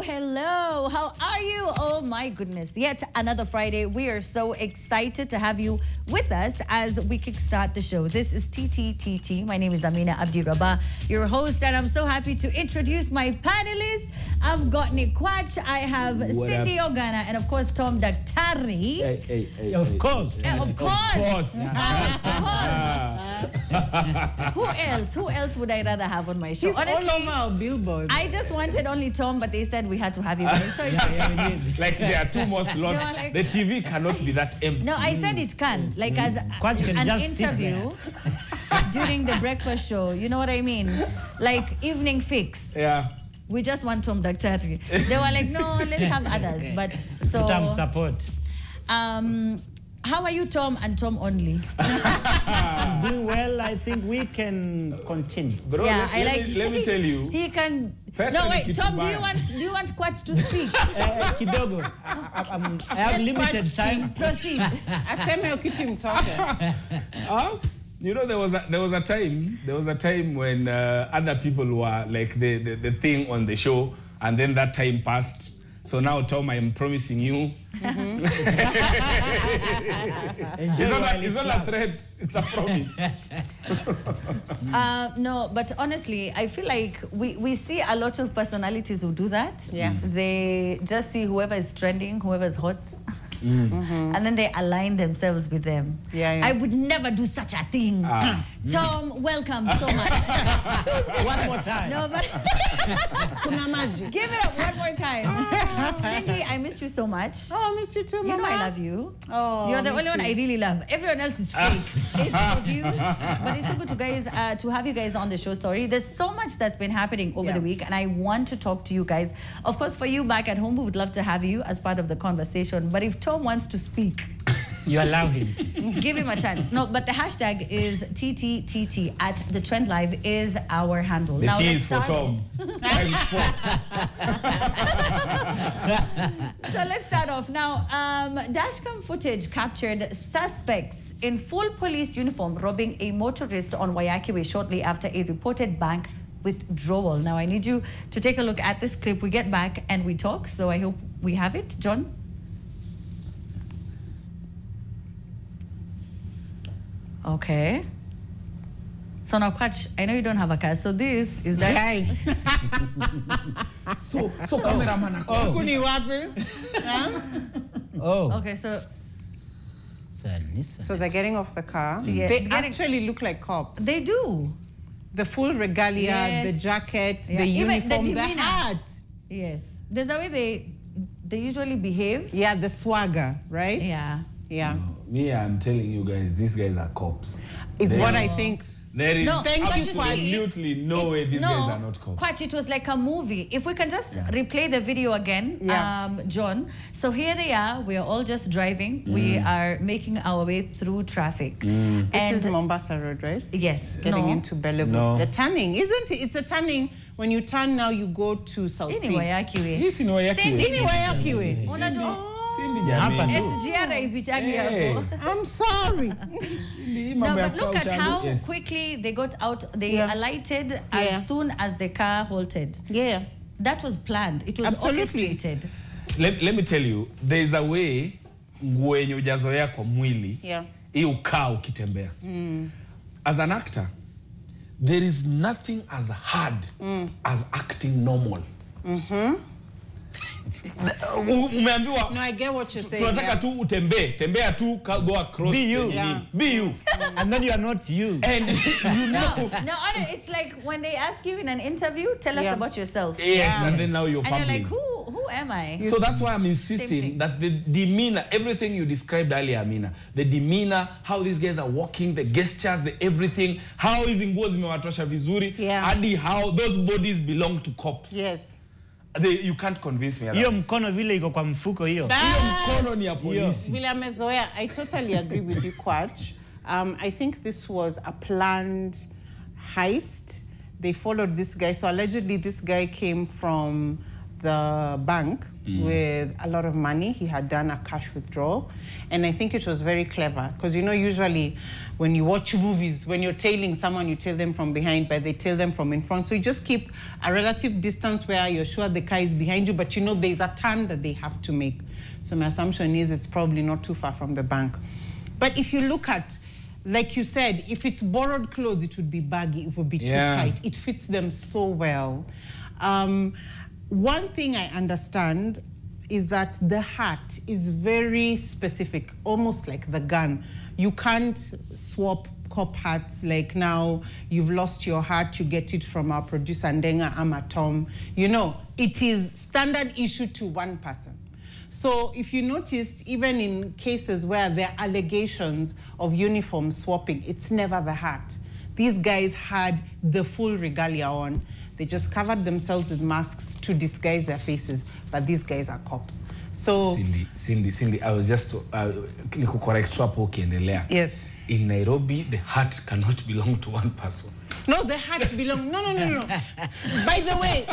hello. How are you? Oh my goodness. Yet another Friday. We are so excited to have you with us as we kickstart the show. This is TTTT. My name is Amina Abdi Rabah, your host, and I'm so happy to introduce my panelists. I've got Nick Quach, I have Cindy Ogana, and of course Tom Daktari. Of course. Who else would I rather have on my show? He's honestly, all over our billboards. I just wanted only Tom, but they said we had to have you guys. So like there are two more slots. Like, the TV cannot be that empty. No, I said it can. Like as an interview during the breakfast show. You know what I mean? Like evening fix. Yeah. We just want Tom Daktari. They were like, no, let's have others. But so Tom support. How are you, Tom, and Tom only? Doing well. I think we can continue. Bro, yeah, let me tell you. He can. No, wait, Tom. Do you want Quach to speak? Kidogo. I have limited time. Proceed. You know, there was a time when other people were like the thing on the show, and then that time passed. So now, Tom, I am promising you. It's not a threat, it's a promise. No, but honestly, I feel like we see a lot of personalities who do that. Yeah. They just see whoever is trending, whoever is hot. And then they align themselves with them. Yeah. I would never do such a thing. Tom, welcome so much. One more time. No, but give it up one more time. Cindy, I missed you so much. Oh, I missed you too, Mama. You know I love you. Oh, you're the only one I really love. Everyone else is fake. It's confused. But it's so good to have you guys on the show. Sorry, there's so much that's been happening over the week, and I want to talk to you guys. Of course, for you back at home, we would love to have you as part of the conversation. But if Tom wants to speak, you allow him. Give him a chance. No, but the hashtag is TTTT at The Trend Live is our handle. The T is for Tom. Times 4. So let's start off now. Dashcam footage captured suspects in full police uniform robbing a motorist on Wayaki Way shortly after a reported bank withdrawal. Now I need you to take a look at this clip. We get back and we talk. So I hope we have it. John? Okay. So now, Quach, I know you don't have a car. So this is that. Hey. So cameraman. Oh. Okay, so they're getting off the car. Yeah. They actually look like cops. They do. The full regalia, the jacket, the uniform, the hat. Yes. There's a way they usually behave. Yeah, the swagger, right? Yeah. Yeah. Me, I'm telling you guys, these guys are cops. It's what I think. There is absolutely no way these guys are not cops. Quach, it was like a movie. If we can just replay the video again, John. So here they are. We are all just driving. We are making our way through traffic. This is Mombasa Road, right? Yes. Getting into Bellevue. No. The turning, isn't it? It's a turning. When you turn now, you go to South Sea. Wayaki Way. Yes, in Wayaki Way. I'm sorry. No, but look at how quickly they got out. They alighted as soon as the car halted. Yeah. That was planned. It was orchestrated. Let me tell you, there is a way when you jazoea kwa mwili, ukaa ukitembea. As an actor, there is nothing as hard as acting normal. No, I get what you're saying. Tunataka tu utembee, tembea tu, go across. Be you. Be you. And then you are not you. And you know. No, it's like when they ask you in an interview, tell us about yourself. Yes, and then now you're fumbling. And you're like, who am I? So that's why I'm insisting that the demeanor, everything you described earlier, Amina, the demeanor, how these guys are walking, the gestures, the everything, how hizi nguo zimewatosha vizuri, hadi how those bodies belong to cops. Yes. You can't convince me otherwise. Hiyo mkono vile iko kwa mfuko hiyo. Hiyo mkono ni ya polisi. Vile amezoea. I totally agree with you, Quach. I think this was a planned heist. They followed this guy. So allegedly this guy came from the bank with a lot of money. He had done a cash withdrawal. And I think it was very clever because, you know, usually when you watch movies, when you're tailing someone, you tail them from behind, but they tail them from in front. So you just keep a relative distance where you're sure the car is behind you, but you know there's a turn that they have to make. So my assumption is it's probably not too far from the bank. But if you look at, like you said, if it's borrowed clothes, it would be baggy, it would be too tight. It fits them so well. One thing I understand is that the hat is very specific, almost like the gun. You can't swap cop hats, like now you've lost your hat, you get it from our producer Ndenga Ama Tom. You know, it is standard issue to one person. So if you noticed, even in cases where there are allegations of uniform swapping, it's never the hat. These guys had the full regalia on. They just covered themselves with masks to disguise their faces, but these guys are cops. So Cindy, I was just correct hapo ukiendelea. Yes. In Nairobi, the hat cannot belong to one person. No, the hat belongs. No. By the way,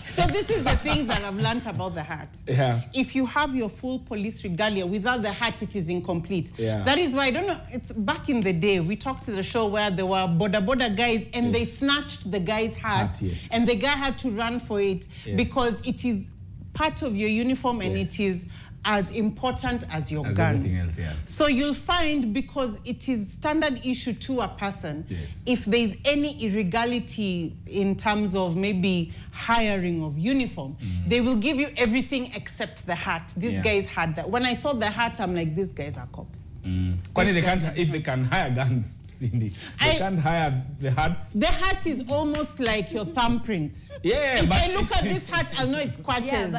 so this is the thing that I've learned about the hat. Yeah. If you have your full police regalia without the hat, it is incomplete. Yeah. That is why I don't know. It's back in the day we talked to the show where there were border guys and they snatched the guy's hat, and the guy had to run for it because it is part of your uniform and it is as important as your gun. Everything else, So you'll find, because it is standard issue to a person, if there's any illegality in terms of maybe hiring of uniform, they will give you everything except the hat. These guys had that. When I saw the hat, I'm like, these guys are cops. If they can hire guns, Cindy, they can't hire the hats. The hat is almost like your thumbprint. Yeah, if but I look at this hat, I'll know it's Quatch's.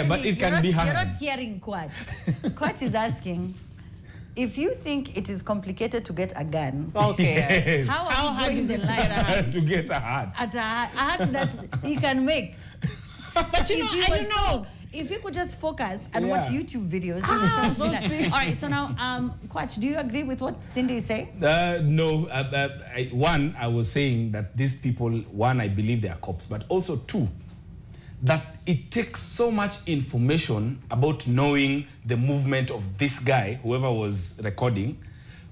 But it can be hard. You're not hearing Quatch. Quatch is asking, if you think it is complicated to get a gun, how hard is it to get a hat? A hat that he can make. But you know, I don't know. If you could just focus and watch YouTube videos. All right, so now, Quatch, do you agree with what Cindy is saying? No. One, I was saying that these people, one, I believe they are cops, but also two, that it takes so much information about knowing the movement of this guy, whoever was recording,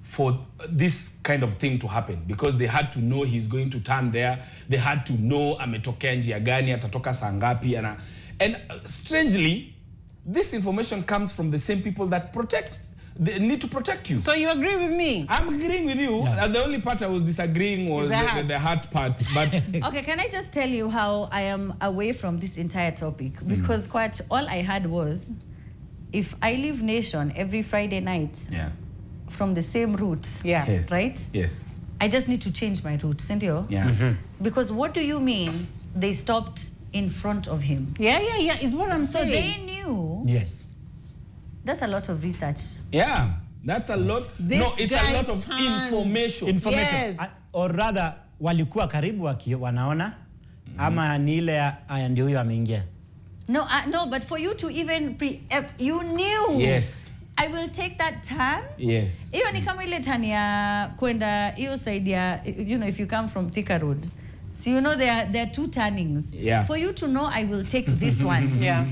for this kind of thing to happen, because they had to know he's going to turn there. They had to know ametokea njia gani, atatoka saa ngapi, and strangely, this information comes from the same people that they need to protect you. So you agree with me? I'm agreeing with you. The only part I was disagreeing was the hat part. But okay, can I just tell you how I am away from this entire topic? Because quite all I had was, if I leave Nation every Friday night from the same route, right? Yes. I just need to change my route, Cynthia. Yeah. Because what do you mean they stopped in front of him? Yeah, is what I'm saying. So they knew. Yes. That's a lot of research. Yeah, that's a lot. It's a lot of information. Yes. Or rather, walikuwa karibu wanaona, ama ni ile ndio huyo ameingia. No, but for you to even preempt, you knew. Yes. I will take that turn. Yes. Hiyo ni kama ile turn ya kwenda hiyo side ya, you know, if you come from Thika Road. So you know there are two turnings. Yeah. For you to know, I will take this one. Yeah.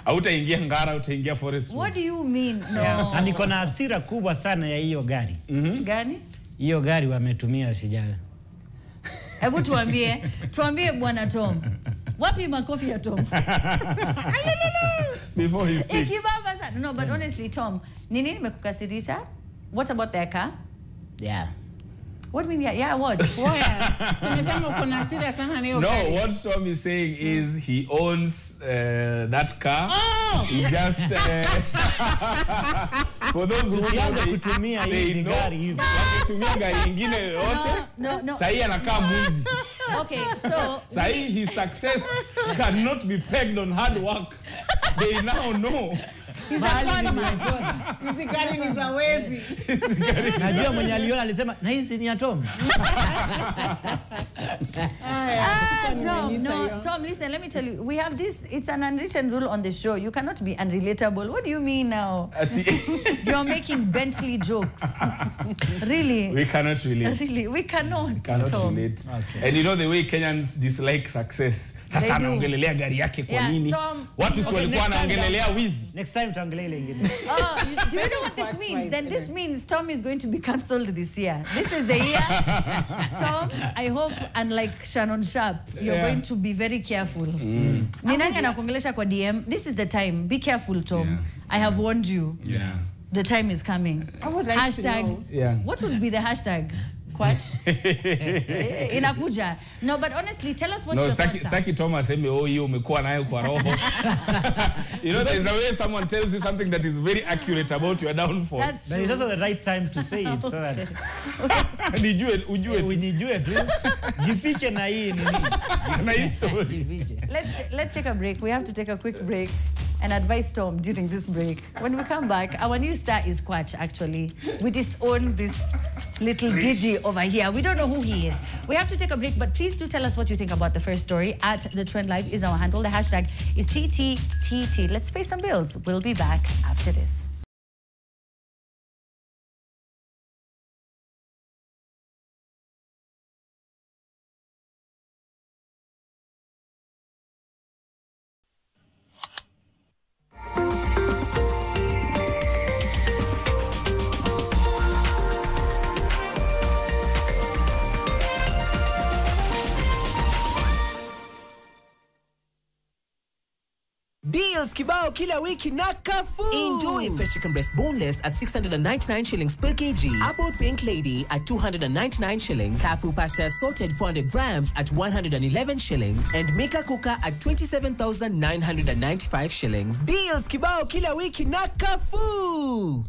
Hautaingia Ngara, hautaingia Forest. What do you mean? No. Na niko na hasira kubwa sana ya hiyo gari. Gani? Hiyo gari wametumia sijaga. Hebu tuambie Bwana Tom. Wapi makofi ya Tom? Before he speaks. Ikibamba sana. No, but honestly, Tom, nini nimekukasirisha? What about their car? Yeah. What do you mean? Yeah, what? No, what Tom is saying is he owns that car. Oh! He's just for those who kutumia hizi gari hivi. Wakitumia gari nyingine yote. No. Sahi anakaa mwizi. Okay, so Sahi his success cannot be pegged on hard work. They now know. Hizi gari ni za wezi. Najua mwenye aliona alisema na hizi ni ya Tom. Tom, no, Tom, listen, let me tell you. We have this, it's an unwritten rule on the show. You cannot be unrelatable. What do you mean now? You're making Bentley jokes. Really? We cannot relate. Really, we cannot. We cannot Tom. relate. Okay. And you know the way Kenyans dislike success. Sasa anaongelelea gari yake kwa nini? Watu si walikuwa wanaongelelea wizi. Next time tuongelee ile ingine. Do you know what this means? Then this means Tom is going to be cancelled this year. This is the year. Tom, I hope, unlike Shannon Sharp, you're going to be very careful. Ni nani anakuongelesha kwa DM? This is the time. Be careful, Tom. Yeah. I have warned you. Yeah. The time is coming. I would like to know. Yeah. What would be the hashtag? Quatch? Inakuja. No, but honestly, tell us what your thoughts are. Staki Thomas seme hiyo umekuwa nayo kwa roho. You know, there's a way someone tells you something that is very accurate about your downfall. That's true. But it's also the right time to say it so that Unijue tu. Jifiche na hii nini? Na hii story. Let's take a break. We have to take a quick break and advise Tom during this break. When we come back, our new star is Quatch, actually. We disown this little Digi over here. We don't know who he is. We have to take a break, but please do tell us what you think about the first story. At The Trend Live is our handle. The hashtag is TTTT. Let's pay some bills. We'll be back after this. Deals kibao kila wiki na Carrefour. Enjoy fresh chicken breast boneless at 699 shillings per kg. Apple Pink Lady at 299 shillings. Carrefour pasta assorted 400 grams at 111 shillings. And Mika Kuka at 27,995 shillings. Deals kibao kila wiki na Carrefour.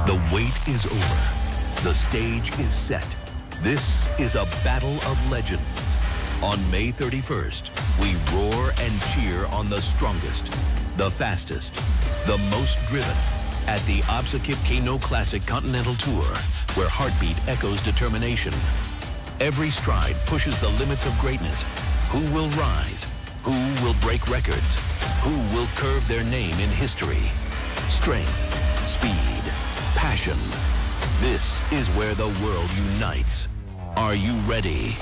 The wait is over. The stage is set. This is a battle of legends. On May 31st, we roar and cheer on the strongest, the fastest, the most driven at the Absakip Kano Classic Continental Tour, where heartbeat echoes determination. Every stride pushes the limits of greatness. Who will rise? Who will break records? Who will curve their name in history? Strength, speed, passion. This is where the world unites. Are you ready?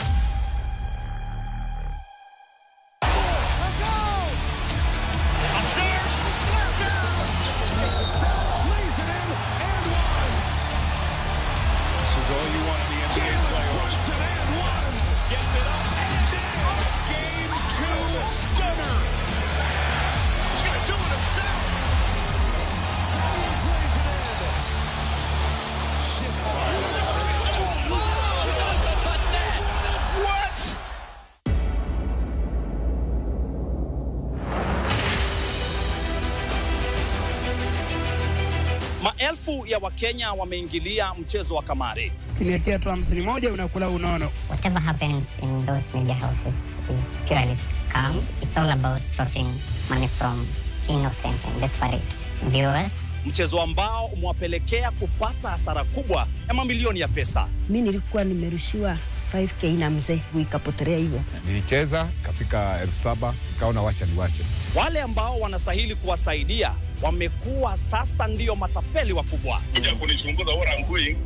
Maelfu ya Wakenya wameingilia mchezo wa kamari. Kiliekea tu 51 unakula unono. Whatever happens in those media houses is purely scam. It's all about sourcing money from innocent and desperate viewers. Mchezo ambao umewapelekea kupata hasara kubwa ya mamilioni ya pesa. Mimi nilikuwa nimerushiwa 5k na mzee ikapotelea hivyo. Nilicheza kafika 7,000 nikaona wacha niwache. Wale ambao wanastahili kuwasaidia wamekuwa sasa ndio matapeli wakubwa. Kuja kunichunguza wala ngui.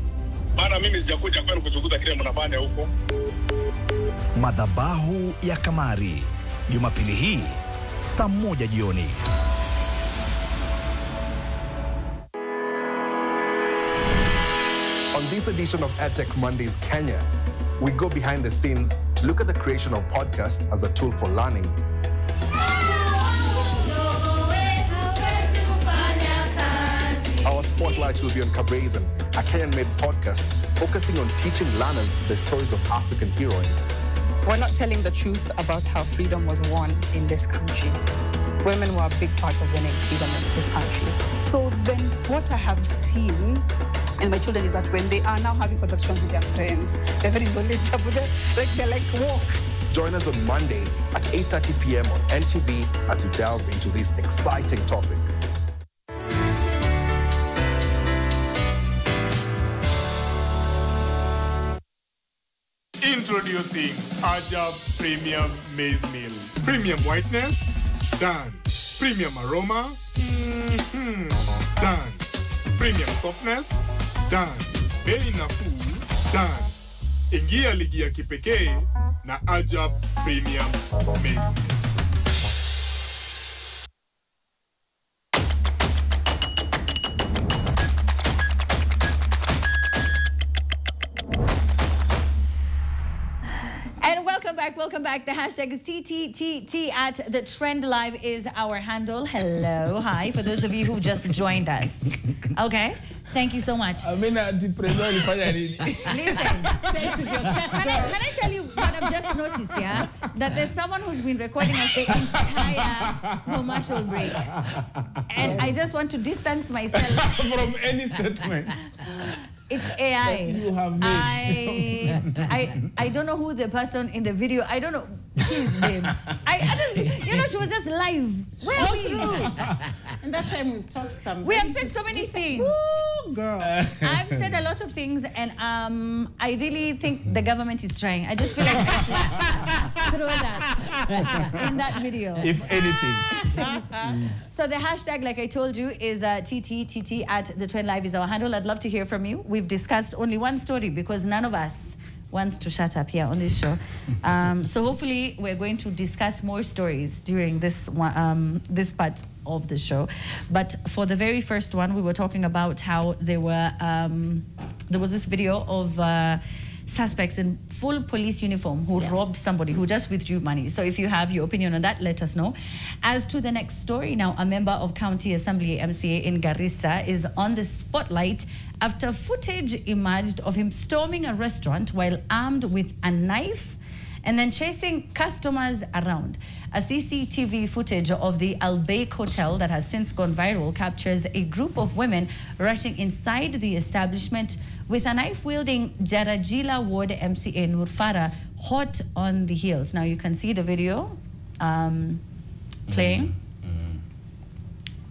Bana mimi sijakuja kwenu kuchunguza kile mnafanya huko. Madhabahu ya kamari. Jumapili hii saa 1 jioni. On this edition of EdTech Mondays Kenya, we go behind the scenes to look at the creation of podcasts as a tool for learning. Our spotlight will be on Kabrazen, a Kenyan-made podcast focusing on teaching learners the stories of African heroines. We're not telling the truth about how freedom was won in this country. Women were a big part of winning freedom in this country. So then what I have seen in my children is that when they are now having conversations with their friends, they're very knowledgeable. They're like, walk. Join us on Monday at 8:30 p.m. on NTV as we delve into this exciting topic. Introduce Introducing Ajab Premium Maize Meal. Premium whiteness? Done. Premium aroma? Done. Premium softness? Done. Bei nafuu? Done. Ingia ligi ya kipekee na Ajab Premium Maize Meal. Welcome back. The hashtag is TTTT at the Trend Live is our handle. Hello, hi, for those of you who just joined us. Okay, thank you so much. Listen, say to your chest. Can I tell you what I've just noticed, yeah? That there's someone who's been recording us the entire commercial break. And I just want to distance myself from any statement. It's AI. You have made. I don't know who the person in the video. I don't know his name. I just, you know, she was just live. Where are you? And that time we've talked some. We have said so many things. Ooh, girl. I've said a lot of things, and I really think the government is trying. I just feel like I should throw that in that video. If anything. So the hashtag, like I told you, is TTTT at the Trend Live is our handle. I'd love to hear from you. We've discussed only one story because none of us wants to shut up here on this show. So hopefully we're going to discuss more stories during this one, this part of the show. But for the very first one, we were talking about how there was this video of suspects in full police uniform who robbed somebody who just withdrew money. So if you have your opinion on that, let us know. As to the next story now, a member of County Assembly MCA in Garissa is on the spotlight after footage emerged of him storming a restaurant while armed with a knife and then chasing customers around. A CCTV footage of the Al Baik Hotel that has since gone viral captures a group of women rushing inside the establishment with a knife-wielding Jarajila Ward MCA Nur Farah hot on the heels. Now you can see the video playing.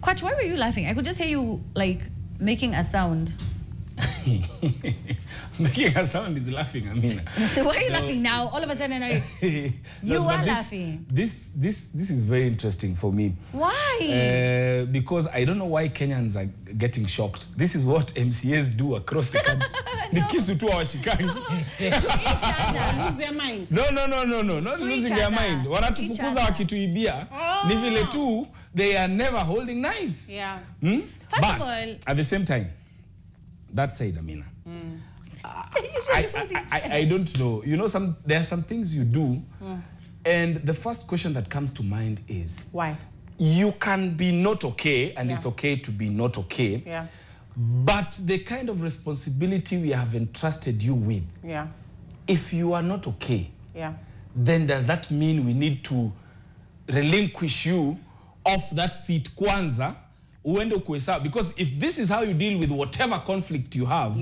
Kwach, why were you laughing? I could just hear you like making a sound. Making a sound is laughing, Amina. So why are you laughing now? All of a sudden, you are laughing. This is very interesting for me. Why? Because I don't know why Kenyans are getting shocked. This is what MCAs do across the country. The kisu tu hawashikangi. To each other. Lose their mind. No. Not losing their mind. Wanatufukuza wakituibia. Ni vile tu, they are never holding knives. Yeah. First of all, at the same time, that said, Amina, I don't know. You know, there are some things you do, and the first question that comes to mind is why? You can be not okay, and it's okay to be not okay. Yeah. But the kind of responsibility we have entrusted you with, if you are not okay, then does that mean we need to relinquish you off that seat kwanza? Because if this is how you deal with whatever conflict you have,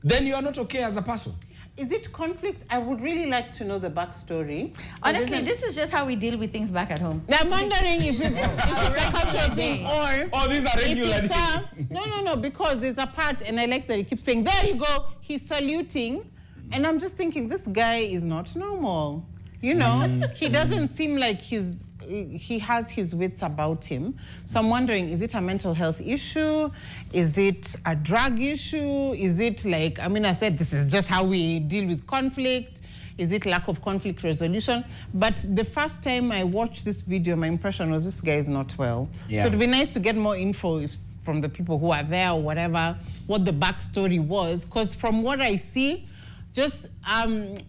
then you are not okay as a person. Is it conflict? I would really like to know the backstory. Honestly, this is just how we deal with things back at home. Now, I'm wondering if it's a conflict thing or... these are regular things. No, because there's a part, and I like that he keeps saying, there you go, he's saluting. And I'm just thinking, this guy is not normal. You know, he doesn't seem like he has his wits about him. So I'm wondering, is it a mental health issue? Is it a drug issue? Is it like, I mean, I said this is just how we deal with conflict. Is it lack of conflict resolution? But the first time I watched this video, my impression was this guy is not well. So it'd be nice to get more info from the people who are there or whatever, what the backstory was. Because from what I see, just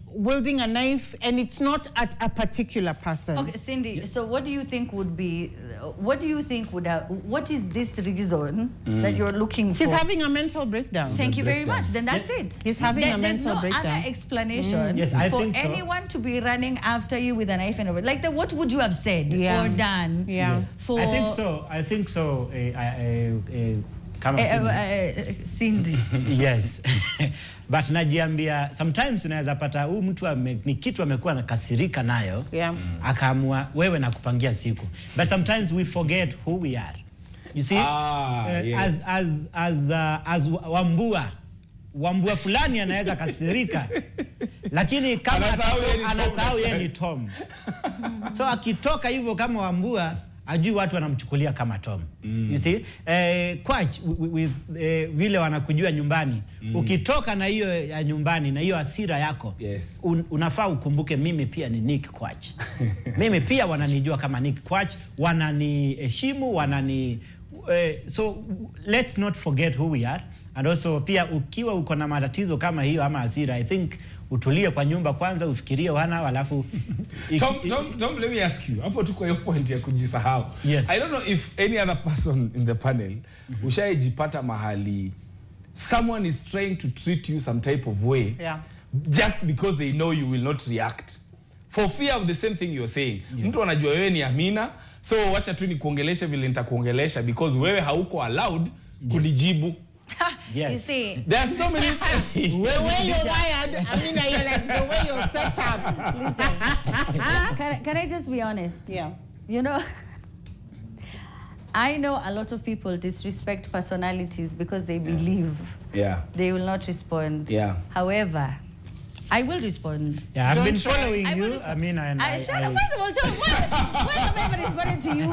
wielding a knife, and it's not at a particular person. Okay, Cindy, so what do you think would be, what is this reason that you're looking for? He's having a mental breakdown. Thank you very much. Then that's it. He's having a mental breakdown. There's no other explanation for anyone to be running after you with a knife and over. Like, what would you have said or done? For I think so. Cindy. Yes. But najiambia, sometimes unaweza pata huyu mtu ni kitu amekuwa nakasirika nayo, akaamua wewe na kupangia siku. But sometimes we forget who we are. You see, as Wambua, Wambua fulani anaweza kasirika. Lakini kama anasahau yeye ni Tom. So akitoka hivyo kama Wambua, ajui watu wanamchukulia kama Tom. You see? Quach with vile wanakujua nyumbani. Ukitoka na hiyo ya nyumbani na hiyo hasira yako, unafaa ukumbuke mimi pia ni Nick Quach. Mimi pia wananijua kama Nick Quach, wananiheshimu, so let's not forget who we are. And also pia ukiwa uko na matatizo kama hiyo ama hasira, I think utulie kwa nyumba kwanza, ufikirie wana alafu Tom, let me ask you. Hapo tuko hiyo point ya kujisahau. Yes. I don't know if any other person in the panel ushaijipata mahali someone is trying to treat you some type of way just because they know you will not react for fear of the same thing you're saying. Mtu anajua wewe ni Amina, so wacha tu nikuongeleshe vile nitakuongelesha because wewe hauko allowed kunijibu. Yes. You see, there are so many the way you're wired, I mean, you're like the way you're set up. Listen, can I just be honest? Yeah. You know, I know a lot of people disrespect personalities because they believe they will not respond. Yeah. However, I will respond. Yeah, I've been following you. I mean, first of all, John, when have I ever responded to you?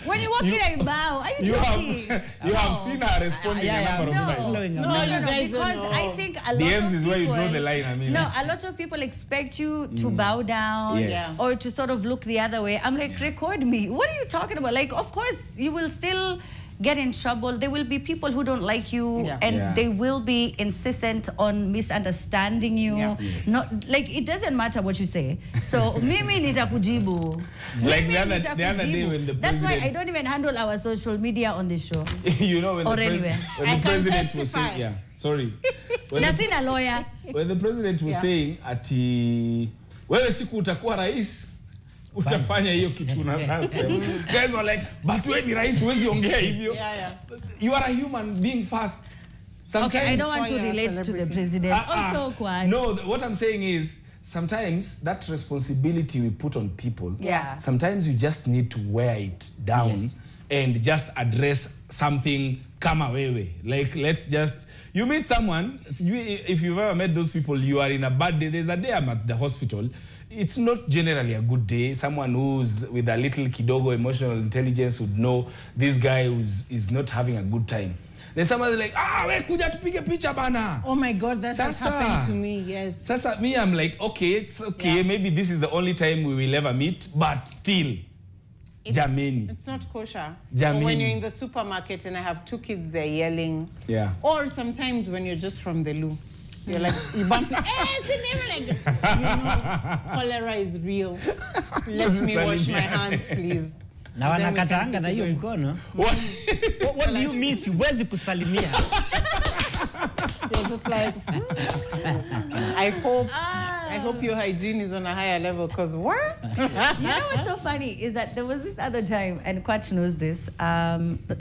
When you walk in, I bow. Are you joking? You have seen her responding a number of times. No, because I think a lot DMs of is people, where you draw the line, I mean. No, a lot of people expect you to bow down or to sort of look the other way. I'm like, record me. What are you talking about? Like, of course, you will still get in trouble. There will be people who don't like you and they will be insistent on misunderstanding you. Not like, it doesn't matter what you say. So mimi nitakujibu. Like the other day when the president... That's why I don't even handle our social media on this show. You know, when the president was saying... Sorry. Nasina lawyer. When the president was saying ati wewe siku utakuwa rais, utafanya hiyo kitu unataka kusema. Guys were like, but wewe ni rais, huwezi ongea hivyo. You are a human being first. Sometimes, okay, I don't want to relate to the president. Also, Quach. No, what I'm saying is, sometimes that responsibility we put on people, sometimes you just need to wear it down and just address something kama wewe. Like, let's just... You meet someone, if you've ever met those people, you are in a bad day. There's a day I'm at the hospital. It's not generally a good day. Someone who's with a little kidogo emotional intelligence would know this guy is not having a good time. Then somebody's like, we kuja tupige picha bana. Oh my God, that has happened to me, yes. Sasa, me, I'm like, okay, it's okay. Maybe this is the only time we will ever meet, but still. Jamini. It's not kosher. Jamini. Or when you're in the supermarket and I have two kids, they're yelling. Yeah. Or sometimes when you're just from the loo. You're like, you bump it. It's never like, you know, cholera is real. Let me wash my hands, please. Na wanakataanga na hiyo mkono. What do you mean siwezi kusalimia? You're just like, I hope your hygiene is on a higher level, because what? You know what's so funny is that there was this other time, and Quach knows this,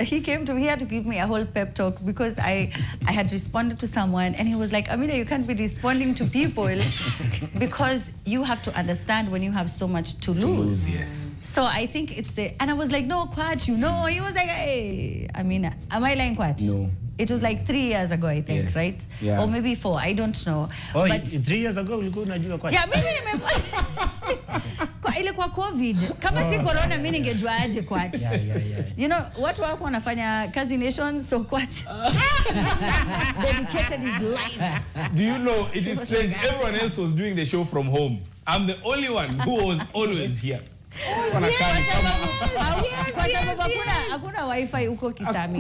he came to me, he had to give me a whole pep talk because I had responded to someone and he was like, Amina, you can't be responding to people because you have to understand when you have so much to lose. Yes. So I think it's and I was like, no, Quach, you know. He was like, hey, Amina, am I lying, Quach? No. It was like 3 years ago, I think, right? Yeah. Or maybe 4, I don't know. Oh, but 3 years ago, ulikuwa unajua Quach? Yeah, mimi ile kwa COVID. Kama si corona, mimi ningejua aje Quach. Yeah. You know, watu wako wanafanya kazi nation, so Quach dedicated his life. Do you know, it is strange, everyone else was doing the show from home. I'm the only one who was always here. Kwa sababu hakuna wifi huko Kisami.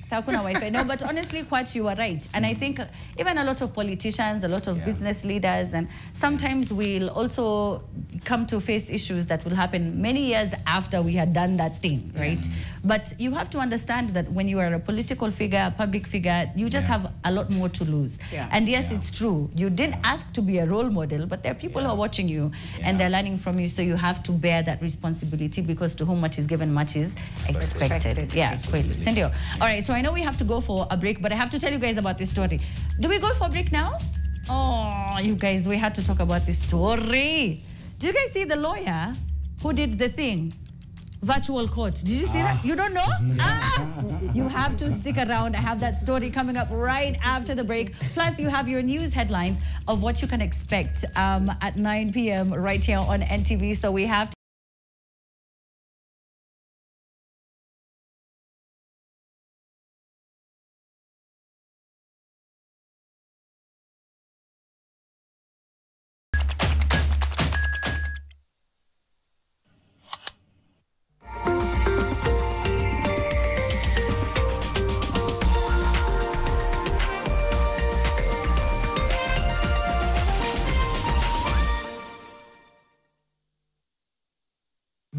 Hakuna wifi. No, but honestly, Quach, you are right. And I think even a lot of politicians, a lot of business leaders, and sometimes we'll also come to face issues that will happen many years after we had done that thing, right? But you have to understand that when you are a political figure, a public figure, you just have a lot more to lose. And yes, it's true. You didn't ask to be a role model, but there are people who are watching you and they're learning from you, so you have to bear that responsibility, because to whom much is given, much is expected. Yeah, kweli. Sindio. All right, so I know we have to go for a break, but I have to tell you guys about this story. Do we go for a break now? Oh, you guys, we had to talk about this story. Did you guys see the lawyer who did the thing? virtual court. Did you see that? You don't know? You have to stick around. I have that story coming up right after the break. Plus, you have your news headlines of what you can expect at 9 p.m. right here on NTV. So we have to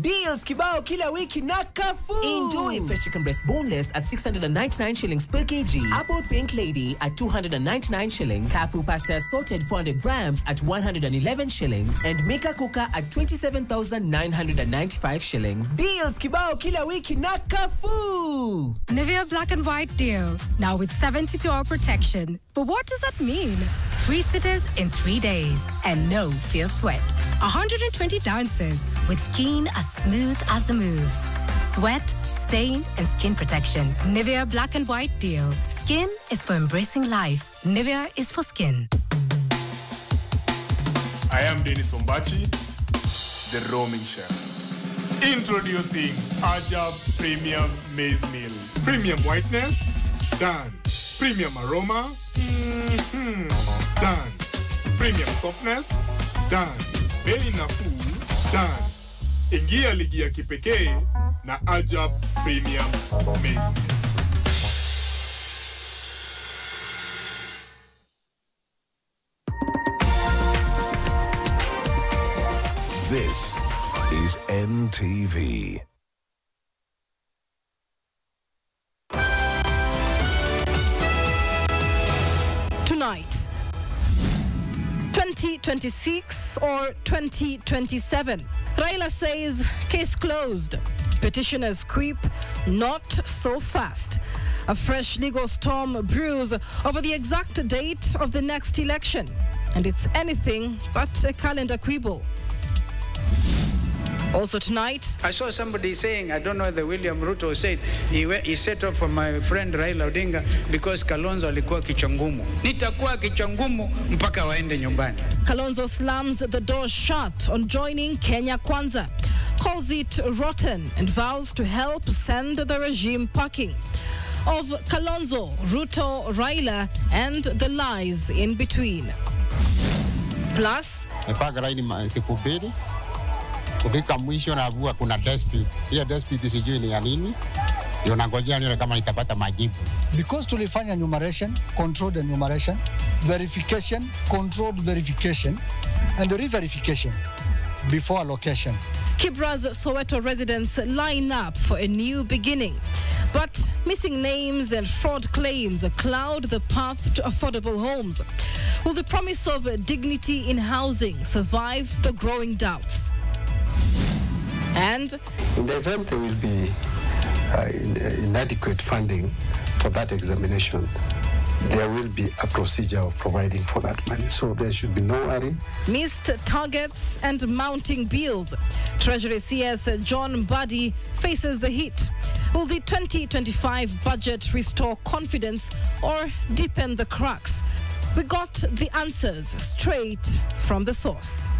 Deals kibao kila wiki na Carrefour. Enjoy fresh chicken breast boneless at 699 shillings per kg. Apple Pink Lady at 299 shillings. Carrefour pasta sorted 400 grams at 111 shillings. And Mika Kuka at 27,995 shillings. Deals kibao kila wiki na Carrefour. Nivea Black and White Deal. Now with 72-hour protection. But what does that mean? 3 sitters in 3 days. And no fear of sweat. 120 dances with skin as smooth as the moves. Sweat, stain, and skin protection. Nivea Black and White Deal. Skin is for embracing life. Nivea is for skin. I am Dennis Ombachi, the roaming chef. Introducing Ajab Premium Maize Meal. Premium whiteness, done. Premium aroma, done. Premium softness, done. Bei nafuu, done. Ingia ligi ya kipekee na Ajab Premium Maize Meal. This is NTV. Tonight, 2026 or 2027. Raila says case closed. Petitioners creep, not so fast. A fresh legal storm brews over the exact date of the next election. And it's anything but a calendar quibble. Also tonight, I saw somebody saying, I don't know whether William Ruto said, he set up for my friend Raila Odinga because Kalonzo alikuwa kichwa ngumu. Nitakuwa kichwa ngumu mpaka waende nyumbani. Kalonzo slams the door shut on joining Kenya Kwanza, calls it rotten and vows to help send the regime packing. Of Kalonzo, Ruto, Raila and the lies in between. Plus, kufika mwisho na vua kuna dispute. Hiyo dispute sijui ni ya nini. Unangojea nione kama nitapata majibu. Because tulifanya enumeration, controlled enumeration, verification, controlled verification, and re-verification before allocation. Kibra's Soweto residents line up for a new beginning. But missing names and fraud claims cloud the path to affordable homes. Will the promise of dignity in housing survive the growing doubts? And in the event there will be inadequate funding for that examination, there will be a procedure of providing for that money. So there should be no worry. Missed targets and mounting bills. Treasury CS John Buddy faces the heat. Will the 2025 budget restore confidence or deepen the cracks? We got the answers straight from the source.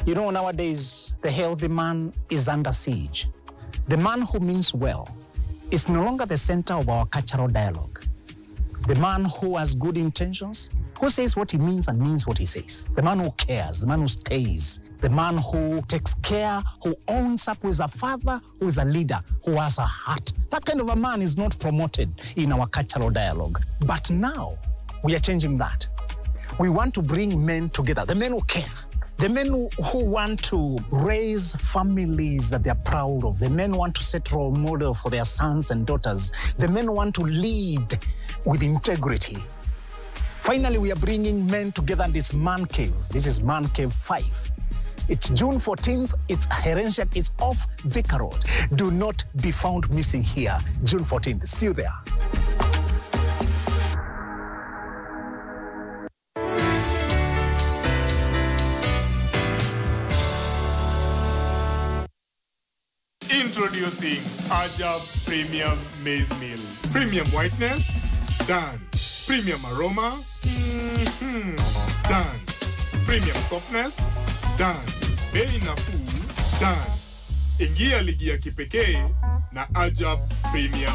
You know, nowadays, the healthy man is under siege. The man who means well is no longer the center of our cultural dialogue. The man who has good intentions, who says what he means and means what he says. The man who cares, the man who stays, the man who takes care, who owns up, who is a father, who is a leader, who has a heart. That kind of a man is not promoted in our cultural dialogue. But now, we are changing that. We want to bring men together, the men who care. The men who want to raise families that they're proud of. The men who want to set role model for their sons and daughters. The men who want to lead with integrity. Finally, we are bringing men together in this man cave. This is Man Cave 5. It's June 14th. It's Herenshak. It's off Vicar Road. Do not be found missing here. June 14th. See you there. Introducing Ajab Premium Maize Meal. Premium whiteness, done. Premium aroma, done. Premium softness, done. Bei nafuu, done. Ingia ligi ya kipekee na Ajab Premium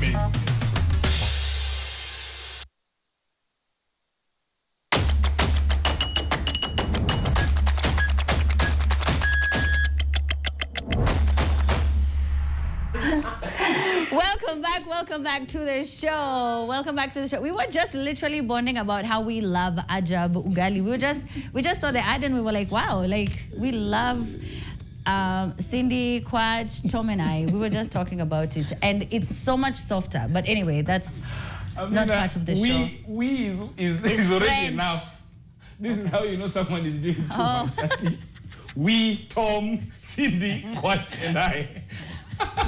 Maize Meal. Welcome back to the show. Welcome back to the show. We were just literally bonding about how we love Ajab Ugali. We just saw the ad and we were like, wow, like we love Cindy, Kwach, Tom and I. We were just talking about it and it's so much softer. But anyway, that's not part of the show. We is already French. Enough. This is how you know someone is doing too much. We, Tom, Cindy, Kwach and I.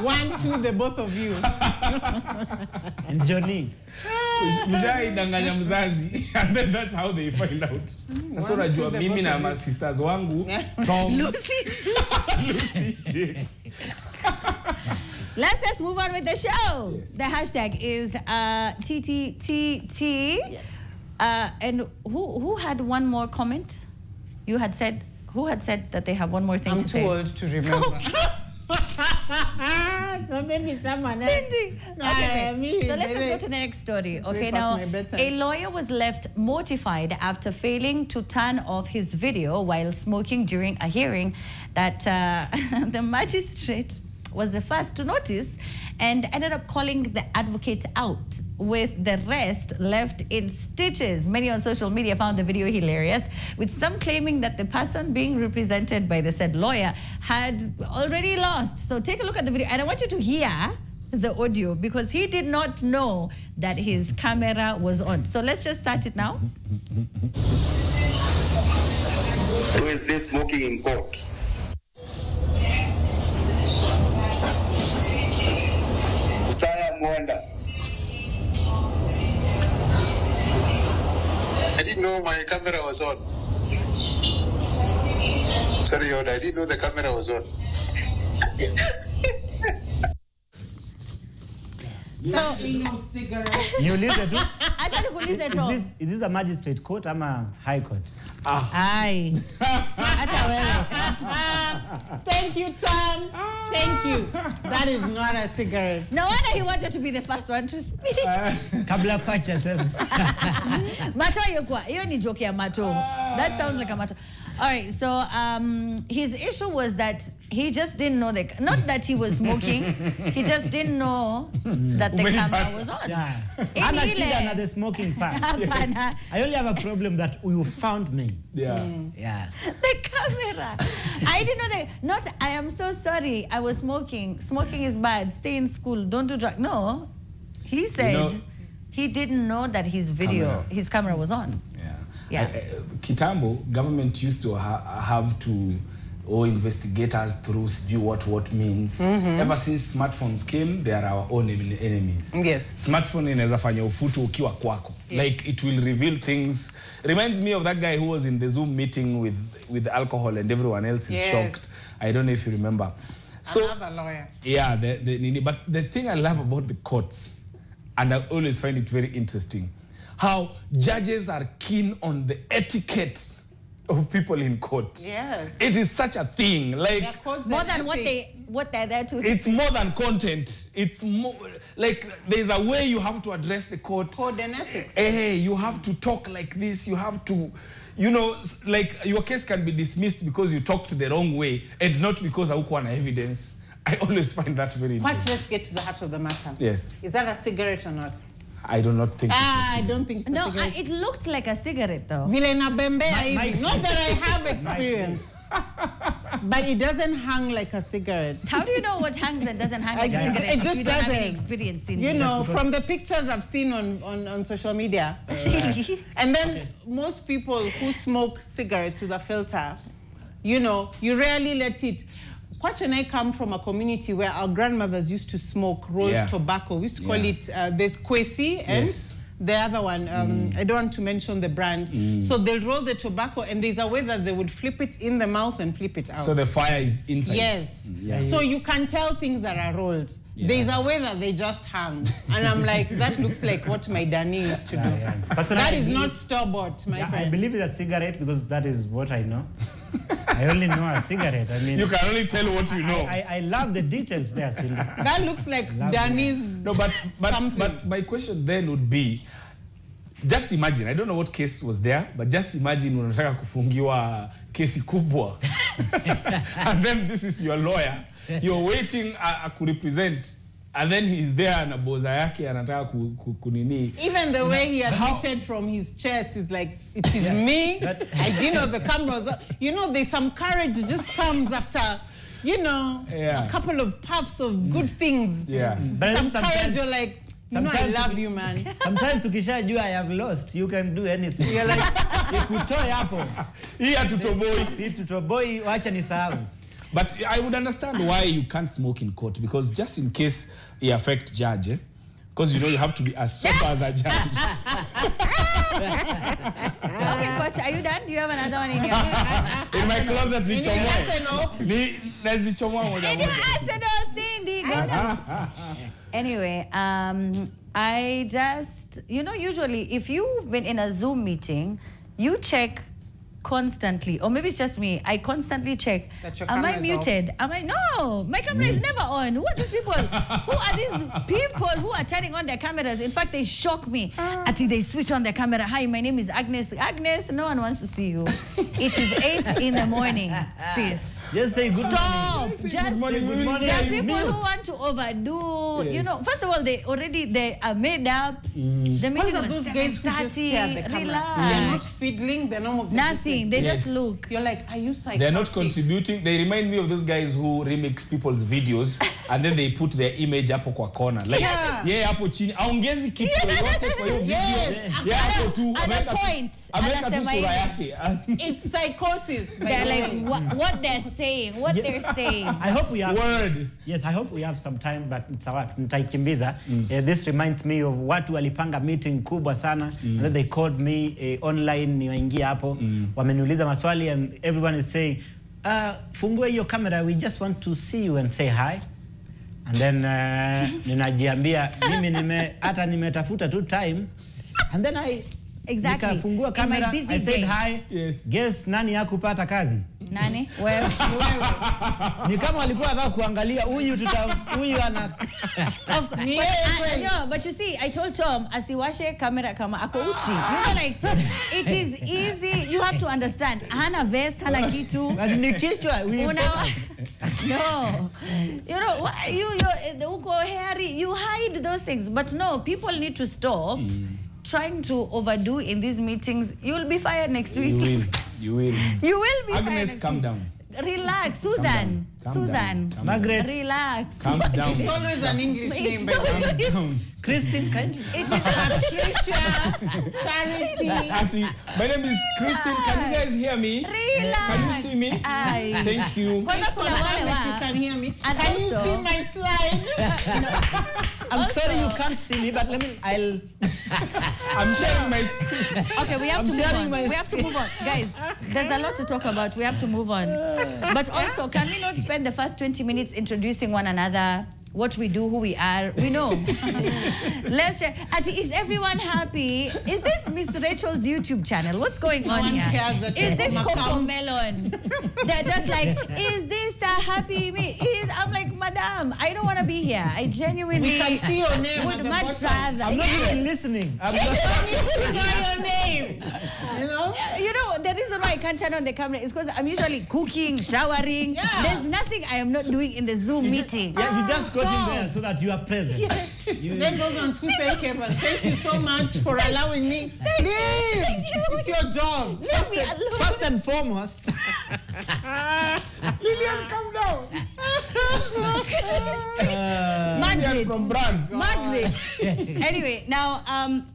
1, 2, the both of you. And Johnny. Mshaidanganya mzazi. And then that's how they find out. Sasa unajua mimi na my sisters wangu, Tom, Lucy, Jay. Let's just move on with the show. Yes. The hashtag is TTTT. Yes. And who had one more comment? You had said, who had said that they have one more thing to say? I'm too old to remember. So maybe someone else. Cindy. Okay. So let's just go to the next story. Okay, now a lawyer was left mortified after failing to turn off his video while smoking during a hearing that the magistrate was the first to notice and ended up calling the advocate out, with the rest left in stitches. Many on social media found the video hilarious, with some claiming that the person being represented by the said lawyer had already lost. So take a look at the video, and I want you to hear the audio because he did not know that his camera was on. So let's just start it now. Who is this smoking in court? Saya Mwanda. I didn't know my camera was on. Sorry, Yoda, I didn't know the camera was on. So, you listen to? Is this a magistrate court or a high court? Aye. Thank you, Tom. Thank you. That is not a cigarette. No wonder he wanted to be the first one to speak. Kabla kwacha sema. Mato yokwa. Hiyo ni joke ya Mato. That sounds like a Mato. All right, so his issue was that he just didn't know not that he was smoking, he just didn't know that the camera was on. Yeah. I'm not the smoking part. Yes. I only have a problem that you found me. Yeah. Yeah. The camera. I didn't know that. Not, I am so sorry, I was smoking. Smoking is bad. Stay in school. Don't do drugs. No. He said he didn't know that his his camera was on. Yeah. Kitambo, government used to have to investigate us through what means. Ever since smartphones came, they are our own enemies. Yes. Smartphone inaweza fanya ufutu ukiwa kwako. Yes. Like it will reveal things. Reminds me of that guy who was in the Zoom meeting with alcohol and everyone else is shocked. I don't know if you remember. So, another lawyer. Yeah, but the thing I love about the courts, and I always find it very interesting, how judges are keen on the etiquette of people in court. Yes. It is such a thing. Like more than what they're there to. It's more than content. It's more like there's a way you have to address the court. Code and ethics. Hey, you have to talk like this. You have to, like your case can be dismissed because you talked the wrong way and not because haukuwa na evidence. I always find that very interesting. Let's get to the heart of the matter. Yes. Is that a cigarette or not? I do not think I don't think it's a cigarette. It looked like a cigarette though. Vilena Bembe, not that I have experience. But it doesn't hang like a cigarette. How do you know what hangs and doesn't hang like a cigarette? It just don't have any experience in from the pictures I've seen on social media. And then most people who smoke cigarettes with a filter, you know, you rarely let it. Kwacha and I come from a community where our grandmothers used to smoke rolled tobacco. We used to call it, there's Kwesi and the other one, I don't want to mention the brand. So they'll roll the tobacco and there's a way that they would flip it in the mouth and flip it out. So the fire is inside. Yes. So you can tell things that are rolled. There's a way that they just hang. And I'm like, that looks like what my Danny used to do. That is not store-bought, my friend. I believe it's a cigarette because that is what I know. I only know a cigarette. I mean, you can only tell what you know. I love the details there, Cindy. That looks like Danny's. No, but my question then would be, just imagine, I don't know what case was there, but just imagine unataka kufungiwa kesi kubwa. And then this is your lawyer. You're waiting to represent, and then he's there na boza yake anataka kunini. Even the way he admitted from his chest is like, it is me. I didn't know the camera was up. You know, there's some courage that just comes after, you know, a couple of puffs of good things. But some courage, you're like, you know, I love you, man. Sometimes ukishajua I have lost, you can do anything. You're like, ikutoe hapo. Hii hatutoboi. Si tutoboi, wacha nisahau. But I would understand why you can't smoke in court, because just in case it affect judge, because you know you have to be as sober as a judge. Okay, Coach, are you done? Do you have another one in your in my closet, Anyway, I just, you know, usually if you've been in a Zoom meeting, you check constantly, or maybe it's just me, I constantly check, am I muted? Am I? No, my camera is never on. Who are these people? Who are these people who are turning on their cameras? In fact, they shock me. Until they switch on their camera. Hi, my name is Agnes. Agnes, no one wants to see you. It is 8 in the morning, sis. Just say good morning. Just good morning. There are people who want to overdo. You know, first of all, they are made up. The meeting was those guys who just stare at the camera. Relax. They're not fiddling. They're not nothing. They just look. You're like, are you psychotic? They're not contributing. They remind me of those guys who remix people's videos and then they put their image hapo kwa corner. Like, hapo chini. Aongezi kitu yoyote kwa hiyo video. Hapo tu. Ameka tu sura yake. It's psychosis. They're like, what they're saying. What they're saying. I hope we have Yes, I hope we have some time, but nitaikimbiza. This reminds me of watu walipanga meeting kubwa sana. And then they called me online, niwaingia hapo. Wameniuliza maswali and everyone is saying, fungue hiyo camera, we just want to see you and say hi. And then ninajiambia mimi hata nimetafuta tu time. And then nikafungua camera, I said hi. Yes. Guess nani hakupata kazi? Nani? Wewe. Ni kama walikuwa wanataka kuangalia huyu ana No, but you see, I told Tom asiwashe kamera kama ako uchi. You know, like, it is easy. You have to understand. Hana vest, hana kitu. Ni kichwa. No. You know, you hairy, you hide those things. But no, people need to stop trying to overdo in these meetings. You'll be fired next week. You will. You will be fired. Agnes, calm down. Relax, Susan. Susan. Margaret. Relax. Calm down. It's always an English name. It's Christine, can you? It is Patricia. Charity. Actually, my name is Christine. Can you guys hear me? Relax. Can you see me? Thank you. You can hear me. Can you see my slide? I'm sorry you can't see me, but I'm sharing my screen. Okay, we have to move on. We have to move on. Guys, there's a lot to talk about. We have to move on. But also, can we not spend the first 20 minutes introducing one another? What we do, who we are, we know. Let's check. Is everyone happy? Is this Miss Rachel's YouTube channel? What's going on here? Is this Coco Melon? They're just like, is this a happy me? I'm like, madam, I don't want to be here. I genuinely we can see your name would much rather. I'm not even listening. I'm just your name. You know, the reason why I can't turn on the camera is because I'm usually cooking, showering. Yeah. There's nothing I am not doing in the Zoom meeting. Yeah, you just got in there so that you are present. Yes. Then goes on to Kevin. Thank you so much for allowing me. Please. Thank you. It's your job. First and foremost. Lillian, come down. Margaret from Brands. Margaret. Anyway, now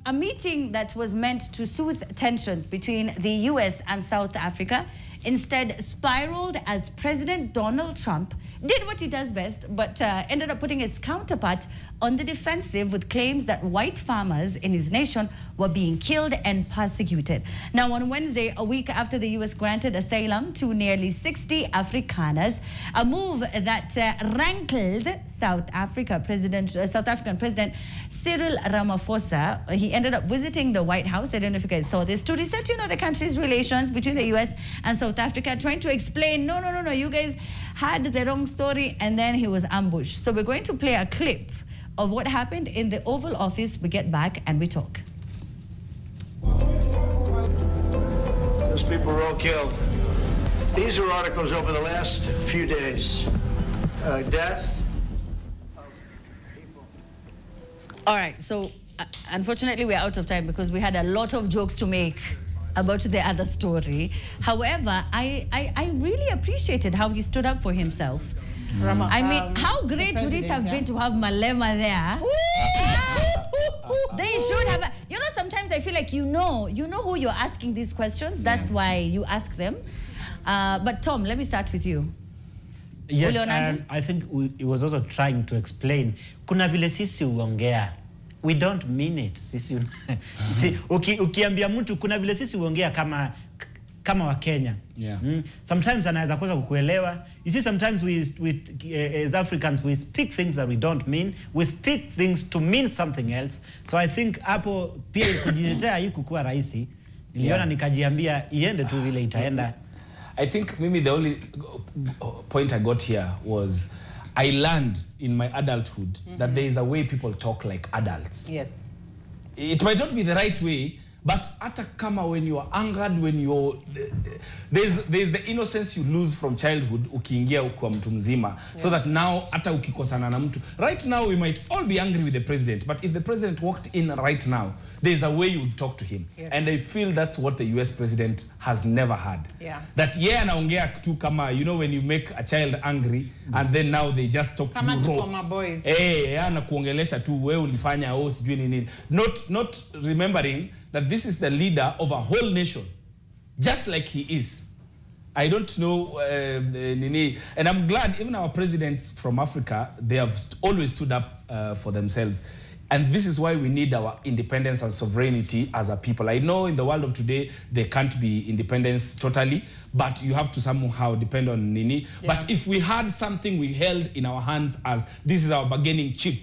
a meeting that was meant to soothe tensions between the US and South Africa instead spiraled as President Donald Trump did what he does best, but ended up putting his counterpart on the defensive with claims that white farmers in his nation were being killed and persecuted. Now, on Wednesday, a week after the U.S. granted asylum to nearly 60 Afrikaners, a move that rankled South African President Cyril Ramaphosa. He ended up visiting the White House. I don't know if you guys saw this, to research, the country's relations between the U.S. and South Africa, trying to explain, no, you guys had the wrong story, and then he was ambushed. So we're going to play a clip of what happened in the Oval Office. We get back and we talk. Those people were all killed. These are articles over the last few days. Death. All right, so unfortunately we're out of time because we had a lot of jokes to make about the other story. However, I really appreciated how he stood up for himself. I mean, how great would it have been to have Malema there? They should have. Sometimes I feel like you know who you're asking these questions. That's why you ask them. But Tom, let me start with you. Yes, I think he was also trying to explain. Kuna vile sisi uongea. We don't mean it. Sisi ukiambia mtu kuna vile sisi uongea kama wa Kenya. Sometimes anaweza kosa kukuelewa. You see, sometimes as Africans we speak things that we don't mean. We speak things to mean something else. So I think hapo pia kujitetea haikuwa rahisi. Niliona nikajiambia iende tu vile itaenda. I think maybe the only point I got here was I learned in my adulthood that there is a way people talk like adults. Yes. It might not be the right way, but ata kama when you are angered, when you're there's the innocence you lose from childhood ukiingia kwa mtu mzima, so that now ata ukikosana na mtu. Right now we might all be angry with the president, but if the president walked in right now, there's a way you would talk to him. Yes. And I feel that's what the US president has never had. Yeah. That anaongea tu kama, when you make a child angry and then now they just talk to you raw. Boys. Anakuongelesha tu wewe ulifanya sijui nini. Not remembering that this is the leader of a whole nation, just like he is. I don't know, and I'm glad even our presidents from Africa, they have always stood up for themselves. And this is why we need our independence and sovereignty as a people. I know in the world of today, there can't be independence totally, but you have to somehow depend on Nini. Yeah. But if we had something we held in our hands as this is our bargaining chip,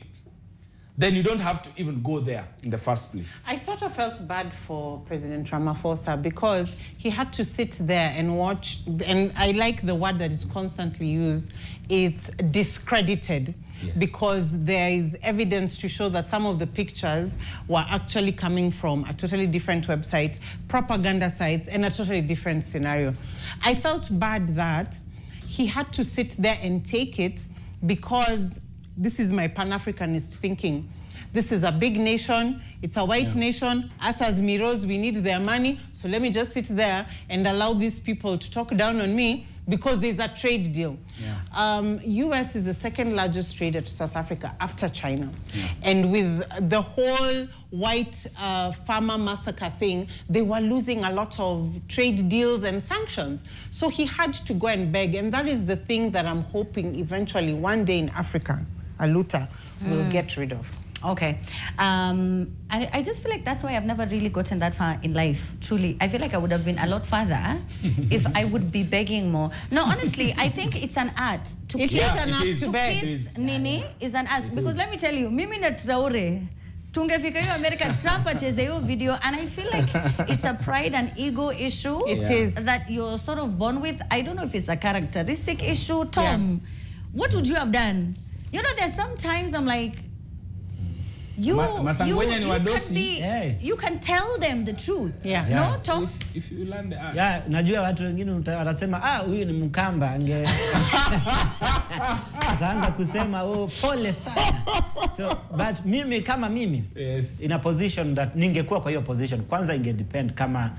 then you don't have to even go there in the first place. I sort of felt bad for President Ramaphosa because he had to sit there and watch, and I like the word that is constantly used, it's discredited. Yes. Because there is evidence to show that some of the pictures were actually coming from a totally different website, propaganda sites, and a totally different scenario. I felt bad that he had to sit there and take it because this is my Pan-Africanist thinking. This is a big nation, it's a white nation, us as Miros, we need their money, so let me just sit there and allow these people to talk down on me because there's a trade deal. Yeah. US is the second largest trader to South Africa after China. Yeah. And with the whole white farmer massacre thing, they were losing a lot of trade deals and sanctions. So he had to go and beg, and that is the thing that I'm hoping eventually one day in Africa, Aluta will get rid of. Okay. I just feel like that's why I've never really gotten that far in life, truly. I feel like I would have been a lot farther if I would be begging more. No, honestly, I think it's an art. To kiss Nini is an art. Because let me tell you, mimi na Traore, tungefika hiyo America, Trump acheze hiyo video, and I feel like it's a pride and ego issue. It is. That you're sort of born with. I don't know if it's a characteristic issue. Tom, what would you have done? There's sometimes I'm like, you can tell them the truth. Yeah. No, Tom? If you learn the art. Yeah, najua watu wengine watasema huyu ni Mkamba ataanza kusema pole sana. So but mimi kama mimi in a position that ningekuwa kwa hiyo position, kwanza depend kama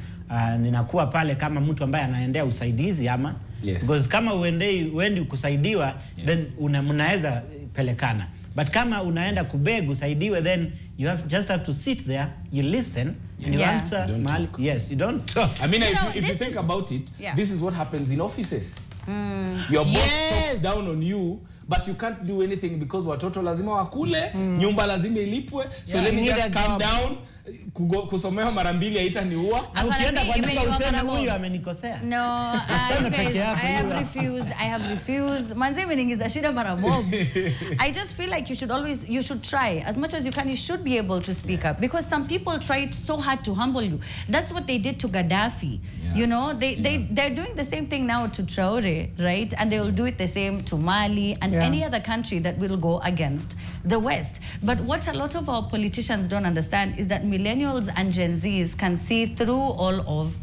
ninakuwa pale kama mtu ambaye anaendea usaidizi ama because kama uendi kusaidiwa then mnaweza pelekana. But kama unaenda kubeg usaidiwe, then you just have to sit there, you listen, and you answer. You don't talk. Yes, you don't talk. I mean, if you think about it, this is what happens in offices. Your boss talks down on you, but you can't do anything because watoto lazima wakule, nyumba lazima ilipwe. So let me just calm down. Kusomewa mara mbili haitaniua. Ukienda kwa duka useme huyu amenikosea. No, I have refused. Manze imeniingiza shida mara mob. I just feel like you should try as much as you can. You should be able to speak up, because some people tried so hard to humble you. That's what they did to Gaddafi. You know, they're doing the same thing now to Traore, right? And they will do it the same to Mali and any other country that will go against the West. But what a lot of our politicians don't understand is that millennials and Gen Zs can see through all of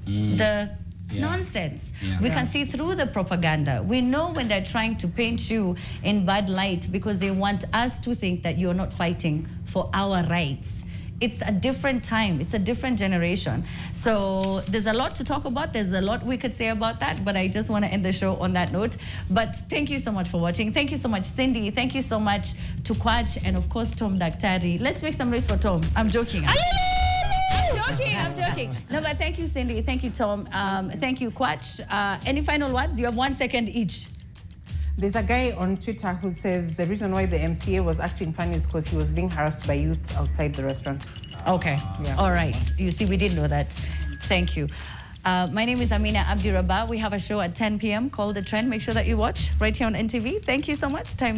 the nonsense. We can see through the propaganda. We know when they're trying to paint you in bad light because they want us to think that you're not fighting for our rights. It's a different time. It's a different generation. So there's a lot to talk about. There's a lot we could say about that, but I just want to end the show on that note. But thank you so much for watching. Thank you so much, Cindy. Thank you so much to Kwach, and of course, Tom Daktari. Let's make some noise for Tom. I'm joking. I'm joking. No, but thank you, Cindy. Thank you, Tom. Thank you, Kwach. Any final words? You have 1 second each. There's a guy on Twitter who says the reason why the MCA was acting funny is because he was being harassed by youths outside the restaurant. Okay. All right. You see, we didn't know that. Thank you. My name is Amina Abdi Rabah. We have a show at 10 p.m. called The Trend. Make sure that you watch right here on NTV. Thank you so much. Time now.